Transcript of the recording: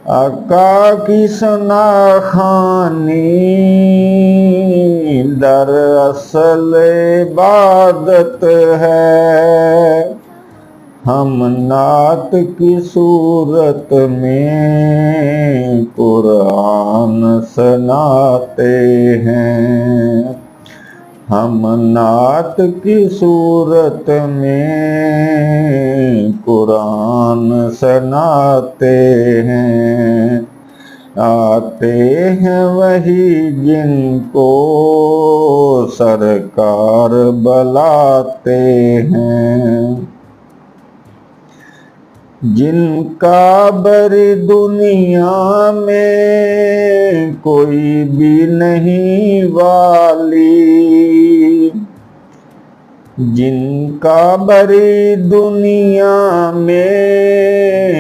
आका की सनाखानी दरअसल इबादत है। हम नात की सूरत में कुरान सुनाते हैं। हम नात की सूरत में कुरान सुनाते हैं। आते हैं वही जिनको सरकार बुलाते हैं। जिनका बरी दुनिया में कोई भी नहीं वाली। जिनका बरी दुनिया में